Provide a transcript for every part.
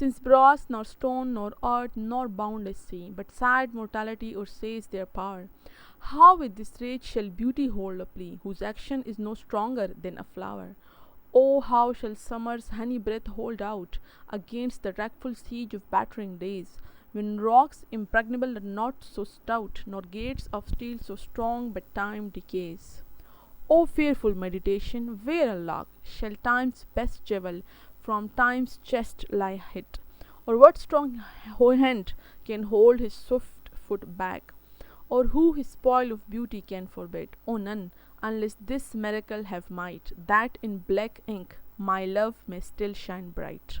Since brass nor stone nor earth nor boundless sea, but sad mortality o'ersays their power, how with this rage shall beauty hold a plea, whose action is no stronger than a flower? Oh, how shall summer's honey breath hold out against the wrackful siege of battering days, when rocks impregnable are not so stout, nor gates of steel so strong but time decays? O fearful meditation, where Allah shall time's best jewel from time's chest lie hid? Or what strong hand can hold his swift foot back? Or who his spoil of beauty can forbid? Oh, none, unless this miracle have might, that in black ink my love may still shine bright.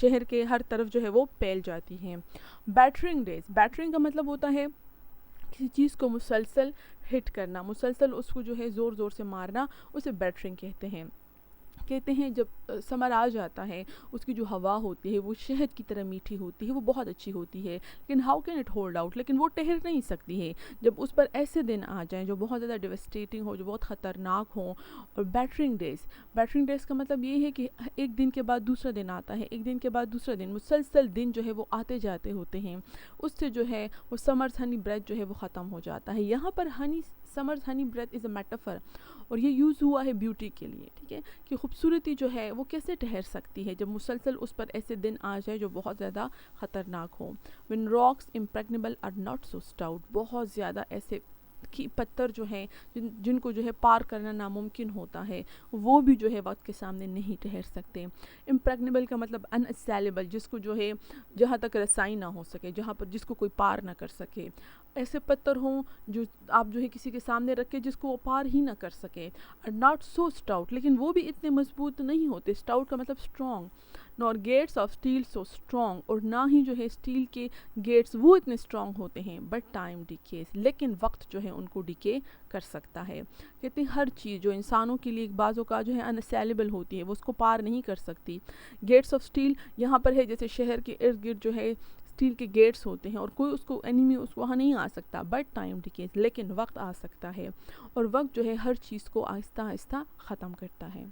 شہر کے ہر طرف جو ہے وہ پھیل جاتی ہیں. Battering raise, battering کا مطلب ہوتا ہے کسی چیز کو مسلسل ہٹ کرنا، مسلسل اس کو جو ہے زور زور سے مارنا، اسے بیٹرنگ کہتے ہیں. کہتے ہیں جب سمر آ جاتا ہے اس کی جو ہوا ہوتی ہے وہ شہد کی طرح میٹھی ہوتی ہے، وہ بہت اچھی ہوتی ہے، لیکن how can it hold out, لیکن وہ ٹھہر نہیں سکتی ہے جب اس پر ایسے دن آ جائیں جو بہت زیادہ ڈیوسٹیٹنگ ہو، جو بہت خطرناک ہوں. اور بیٹرنگ ڈیز، بیٹرنگ ڈیز کا مطلب یہ ہے کہ ایک دن کے بعد دوسرا دن آتا ہے، ایک دن کے بعد دوسرا دن، مسلسل دن جو ہے وہ آتے جاتے ہوتے ہیں. اس سے جو ہے وہ سمرز ہنی بریتھ جو ہے وہ ختم ہو جاتا ہے. یہاں پر سمرز ہنی بریتھ از اے میٹافر، اور یہ یوز ہوا ہے بیوٹی کے لیے، ٹھیک ہے، کہ خوبصورتی جو ہے وہ کیسے ٹھہر سکتی ہے جب مسلسل اس پر ایسے دن آ جائے جو بہت زیادہ خطرناک ہو. when rocks impregnable are not so stout، بہت زیادہ ایسے کی پتھر جو ہیں جن کو جو ہے پار کرنا ناممکن ہوتا ہے، وہ بھی جو ہے وقت کے سامنے نہیں ٹھہر سکتے. امپریگنیبل کا مطلب اناسیلیبل، جس کو جو ہے جہاں تک رسائی نہ ہو سکے، جہاں پر جس کو کوئی پار نہ کر سکے. ایسے پتھر ہوں جو آپ جو ہے کسی کے سامنے رکھے جس کو وہ پار ہی نہ کر سکے. ناٹ سو اسٹاؤٹ، لیکن وہ بھی اتنے مضبوط نہیں ہوتے. اسٹاؤٹ کا مطلب strong. Nor gates of steel so strong, اور نہ ہی جو ہے اسٹیل کے گیٹس وہ اتنے اسٹرانگ ہوتے ہیں. بٹ ٹائم ڈیکیز، لیکن وقت جو ہے ان کو ڈیکے کر سکتا ہے. کہتے ہیں ہر چیز جو انسانوں کے لیے ایک بعضوں کا جو ہے اناسیلیبل ہوتی ہے، وہ اس کو پار نہیں کر سکتی. گیٹس آف اسٹیل یہاں پر ہے جیسے شہر کے ارد گرد جو ہے اسٹیل کے گیٹس ہوتے ہیں اور کوئی اس کو اینیمی اس کو وہاں نہیں آ سکتا. بٹ ٹائم ڈیکیز، لیکن وقت آ سکتا ہے، اور وقت جو ہے ہر چیز کو آہستہ آہستہ ختم کرتا ہے.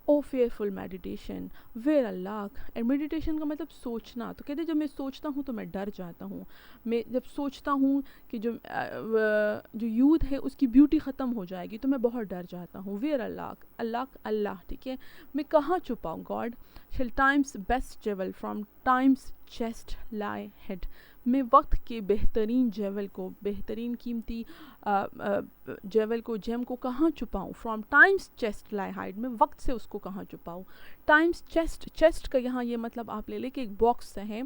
O fearful meditation where alack. And meditation کا مطلب سوچنا. تو کہتے ہیں جب میں سوچتا ہوں تو میں ڈر جاتا ہوں. میں جب سوچتا ہوں کہ جو یوتھ ہے اس کی بیوٹی ختم ہو جائے گی تو میں بہت ڈر جاتا ہوں. ویئر اللہ، ٹھیک ہے، میں کہاں چھپاؤں. God shall time's best jewel from time's chest lie hid. میں وقت کے بہترین جیول کو، بہترین قیمتی جیول کو، جیم کو کہاں چھپاؤں. فرام ٹائمس چیسٹ لائی ہائڈ، میں وقت سے اس کو کہاں چھپاؤں. ٹائمس چیسٹ کا یہاں یہ مطلب آپ لے لیں کہ ایک باکس ہے.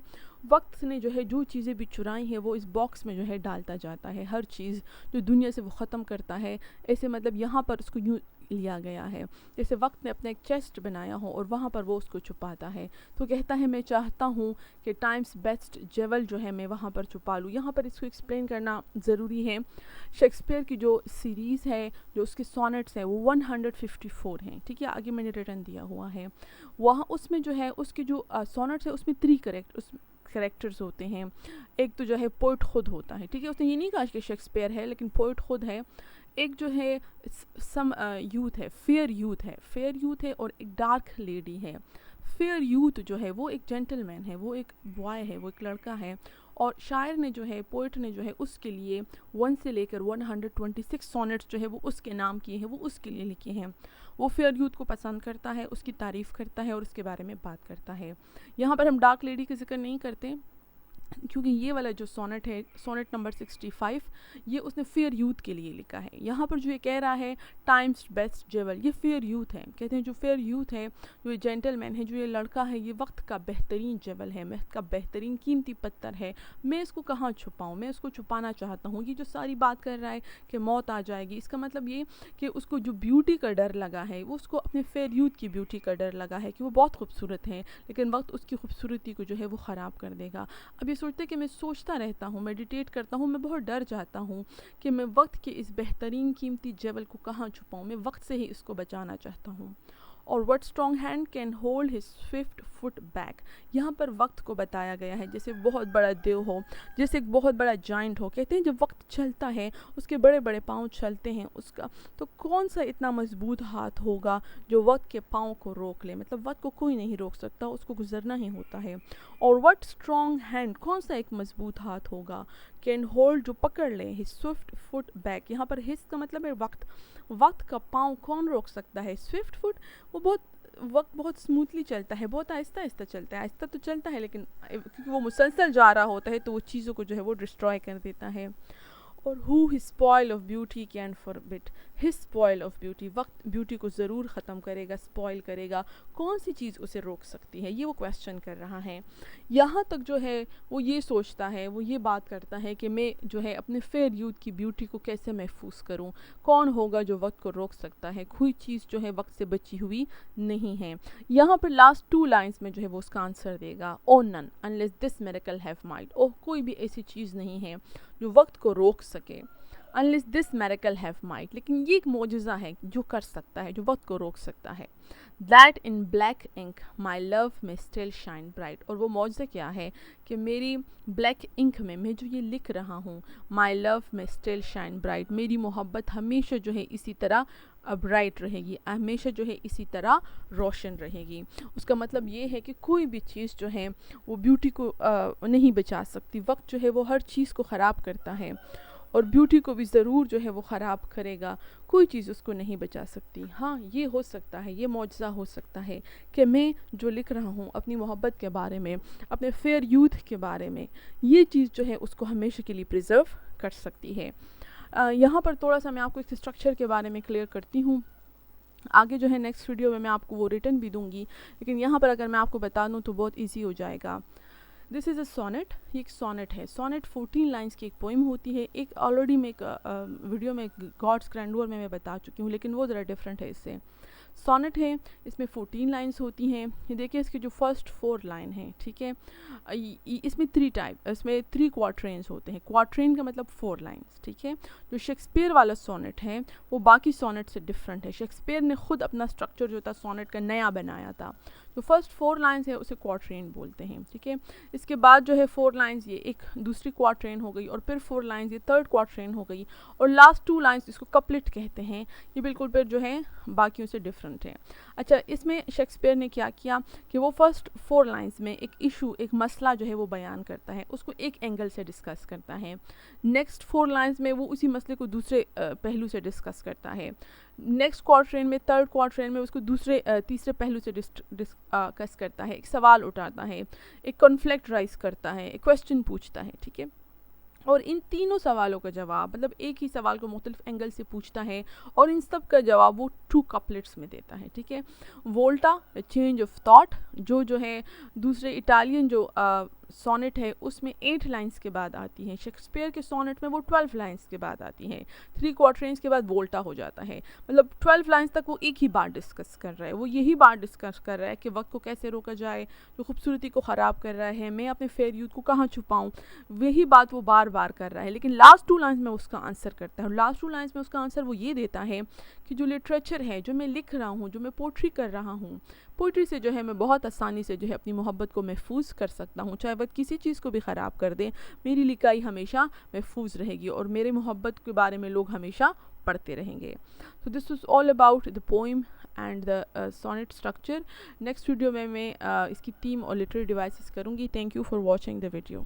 وقت نے جو ہے جو چیزیں بھی چرائیں ہیں وہ اس باکس میں جو ہے ڈالتا جاتا ہے. ہر چیز جو دنیا سے وہ ختم کرتا ہے. ایسے مطلب یہاں پر اس کو یوں لیا گیا ہے جیسے وقت نے اپنا ایک چیسٹ بنایا ہو اور وہاں پر وہ اس کو چھپاتا ہے. تو کہتا ہے میں چاہتا ہوں کہ ٹائمس بیسٹ جیول جو ہے میں وہاں پر چھپا لوں. یہاں پر اس کو ایکسپلین کرنا ضروری ہے. شیکسپیئر کی جو سیریز ہے، جو اس کے سونٹس ہیں، وہ 154 ہیں، ٹھیک ہے، آگے میں نے ریٹن دیا ہوا ہے. وہاں اس میں جو ہے اس کے جو سونٹس ہیں اس میں 3 کریکٹرز ہوتے ہیں. ایک تو جو ہے پوئٹ خود ہوتا ہے، ٹھیک ہے، اس نے یہ نہیں کہا کہ شیکسپیئر ہے، لیکن پوئٹ خود ہے. ایک جو ہے یوتھ ہے، فیئر یوتھ ہے، اور ایک ڈارک لیڈی ہے. فیئر یوتھ جو ہے وہ ایک جینٹل مین ہے، وہ ایک بوائے ہے، وہ ایک لڑکا ہے. اور شاعر نے جو ہے، پوئٹ نے جو ہے اس کے لیے 1 سے لے کر 126 سونٹس جو ہے وہ اس کے نام کیے ہیں، وہ اس کے لیے لکھے ہیں. وہ فیئر یوتھ کو پسند کرتا ہے، اس کی تعریف کرتا ہے اور اس کے بارے میں بات کرتا ہے. یہاں پر ہم ڈارک لیڈی کا ذکر نہیں کرتے کیونکہ یہ والا جو سونٹ ہے، سونٹ نمبر 65، یہ اس نے فیئر یوتھ کے لیے لکھا ہے. یہاں پر جو یہ کہہ رہا ہے ٹائمس بیسٹ جیول، یہ فیئر یوتھ ہے. کہتے ہیں جو فیئر یوتھ ہے، جو یہ جینٹل مین ہے، جو یہ لڑکا ہے، یہ وقت کا بہترین جیول ہے، وقت کا بہترین قیمتی پتھر ہے. میں اس کو کہاں چھپاؤں. میں اس کو چھپانا چاہتا ہوں. یہ جو ساری بات کر رہا ہے کہ موت آ جائے گی، اس کا مطلب یہ کہ اس کو جو بیوٹی کا ڈر لگا ہے، وہ اس کو اپنے فیئر یوتھ کی بیوٹی کا ڈر لگا ہے کہ وہ بہت خوبصورت ہے، لیکن وقت اس کی خوبصورتی کو جو ہے وہ خراب کر دے گا. اب یہ سوچتے کہ میں سوچتا رہتا ہوں، میڈیٹیٹ کرتا ہوں، میں بہت ڈر جاتا ہوں کہ میں وقت کے اس بہترین قیمتی جیول کو کہاں چھپاؤں. میں وقت سے ہی اس کو بچانا چاہتا ہوں. اور what strong hand can hold his swift foot back. یہاں پر وقت کو بتایا گیا ہے جیسے بہت بڑا دیو ہو، جیسے ایک بہت بڑا جائنٹ ہو. کہتے ہیں جب وقت چلتا ہے، اس کے بڑے بڑے پاؤں چلتے ہیں اس کا، تو کون سا اتنا مضبوط ہاتھ ہوگا جو وقت کے پاؤں کو روک لے. مطلب وقت کو کوئی نہیں روک سکتا، اس کو گزرنا ہی ہوتا ہے. اور what strong hand، کون سا ایک مضبوط ہاتھ ہوگا، can hold، جو پکڑ لے his swift foot back. یہاں پر his کا مطلب ہے وقت کا پاؤں کون روک سکتا ہے. سوئفٹ فٹ، وہ وقت بہت اسموتھلی چلتا ہے، بہت آہستہ آہستہ چلتا ہے. آہستہ تو چلتا ہے لیکن کیونکہ وہ مسلسل جا رہا ہوتا ہے تو وہ چیزوں کو جو ہے وہ ڈسٹروائے کر دیتا ہے. اور who his spoil of beauty can forbid. his spoil of beauty, وقت بیوٹی کو ضرور ختم کرے گا، اسپوائل کرے گا، کون سی چیز اسے روک سکتی ہے، یہ وہ کویشچن کر رہا ہے. یہاں تک جو ہے وہ یہ سوچتا ہے، وہ یہ بات کرتا ہے کہ میں جو ہے اپنے فیئر یوتھ کی بیوٹی کو کیسے محفوظ کروں، کون ہوگا جو وقت کو روک سکتا ہے، کوئی چیز جو ہے وقت سے بچی ہوئی نہیں ہے. یہاں پر لاسٹ 2 لائنز میں جو ہے وہ اس کا آنسر دے گا، او نن unless this miracle have might، کوئی بھی ایسی چیز نہیں ہے جو وقت کو روک سکے، unless this miracle have might، لیکن یہ ایک معجزہ ہے جو کر سکتا ہے، جو وقت کو روک سکتا ہے. that in black ink my love may still shine bright، اور وہ معجزہ کیا ہے کہ میری بلیک انک میں جو یہ لکھ رہا ہوں، my love may still shine bright، میری محبت ہمیشہ جو ہے اسی طرح برائٹ رہے گی، ہمیشہ جو ہے اسی طرح روشن رہے گی. اس کا مطلب یہ ہے کہ کوئی بھی چیز جو ہے وہ بیوٹی کو نہیں بچا سکتی. وقت جو ہے وہ ہر چیز کو خراب کرتا ہے اور بیوٹی کو بھی ضرور جو ہے وہ خراب کرے گا، کوئی چیز اس کو نہیں بچا سکتی. ہاں یہ ہو سکتا ہے، یہ معجزہ ہو سکتا ہے کہ میں جو لکھ رہا ہوں اپنی محبت کے بارے میں، اپنے فیئر یوتھ کے بارے میں، یہ چیز جو ہے اس کو ہمیشہ کے لیے پریزرو کر سکتی ہے. یہاں پر تھوڑا سا میں آپ کو ایک اسٹرکچر کے بارے میں کلیئر کرتی ہوں. آگے جو ہے نیکسٹ ویڈیو میں آپ کو وہ ریٹن بھی دوں گی، لیکن یہاں پر اگر میں آپ کو بتا دوں تو بہت ایزی ہو جائے گا. دس از اے سونٹ، یہ ایک سونٹ ہے. سونٹ 14 لائنس کی ایک پوئم ہوتی ہے. ایک آلریڈی میں ایک ویڈیو میں گاڈس گرینڈور میں بتا چکی ہوں، لیکن وہ ذرا ڈفرینٹ ہے اس سے. سونٹ ہے، اس میں 14 لائنس ہوتی ہیں. یہ دیکھیں اس کے جو فرسٹ 4 لائن ہیں، ٹھیک ہے، اس میں 3 کوارٹرینز ہوتے ہیں. کوارٹرین کا مطلب 4 لائنس، ٹھیک ہے. جو شیکسپیئر والا سونٹ ہے وہ باقی سونٹ سے ڈفرینٹ ہے. شیکسپیئر نے خود اپنا اسٹرکچر جو تھا سونٹ کا نیا بنایا تھا. جو فرسٹ 4 لائنس ہے اسے کوارٹرین بولتے ہیں، ٹھیک ہے. اس کے بعد جو ہے 4 لائنس یہ ایک دوسری کوارٹرین ہو گئی، اور پھر 4 لائنس یہ تھرڈ کوارٹرین ہو گئی، اور لاسٹ 2 لائنس اس کو کپلٹ کہتے ہیں. یہ بالکل پھر جو ہے باقیوں سے ڈفرینٹ ہے. اچھا، اس میں شیکسپیئر نے کیا کیا کہ وہ فرسٹ 4 لائنس میں ایک ایشو، ایک مسئلہ جو ہے وہ بیان کرتا ہے، اس کو ایک اینگل سے ڈسکس کرتا ہے. نیکسٹ 4 لائنس میں وہ اسی مسئلے کو دوسرے پہلو سے ڈسکس کرتا ہے. نیکسٹ کوارٹرین میں، تھرڈ کوارٹرین میں اس کو تیسرے پہلو سے ڈسکس کرتا ہے، ایک سوال اٹھاتا ہے، ایک کنفلکٹ رائز کرتا ہے، ایک کویسچن پوچھتا ہے، ٹھیک ہے. اور ان تینوں سوالوں کا جواب، مطلب ایک ہی سوال کو مختلف اینگل سے پوچھتا ہے اور ان سب کا جواب وہ 2 کپلٹس میں دیتا ہے، ٹھیک ہے. وولٹا چینج آف تھاٹ، جو ہے دوسرے اٹالین جو سونٹ ہے اس میں 8 لائنس کے بعد آتی ہیں. شیکسپیئر کے سونٹ میں وہ 12 لائنس کے بعد آتی ہیں. 3 کوارٹرینس کے بعد وولٹا ہو جاتا ہے. مطلب 12 لائنس تک وہ ایک ہی بات ڈسکس کر رہا ہے، وہ یہی بات ڈسکس کر رہا ہے کہ وقت کو کیسے روکا جائے، جو خوبصورتی کو خراب کر رہا ہے، میں اپنے فیئر یوتھ کو کہاں چھپاؤں، وہی بات وہ بار بار کر رہا ہے. لیکن لاسٹ 2 لائنس میں اس کا آنسر کرتا ہے، اور لاسٹ 2 لائنس میں اس کا آنسر وہ یہ دیتا ہے کہ جو لٹریچر ہے، جو میں لکھ رہا ہوں، جو میں پوئٹری کر رہا ہوں، پوئٹری سے جو ہے میں بہت آسانی سے جو ہے اپنی محبت کو محفوظ کر سکتا ہوں. چاہے وقت کسی چیز کو بھی خراب کر دے، میری لکھائی ہمیشہ محفوظ رہے گی اور میرے محبت کے بارے میں لوگ ہمیشہ پڑھتے رہیں گے. So this was all about the poem and the sonnet structure. Next video میں اس کی تھیم اور literary devices کروں گی. Thank you for watching the video.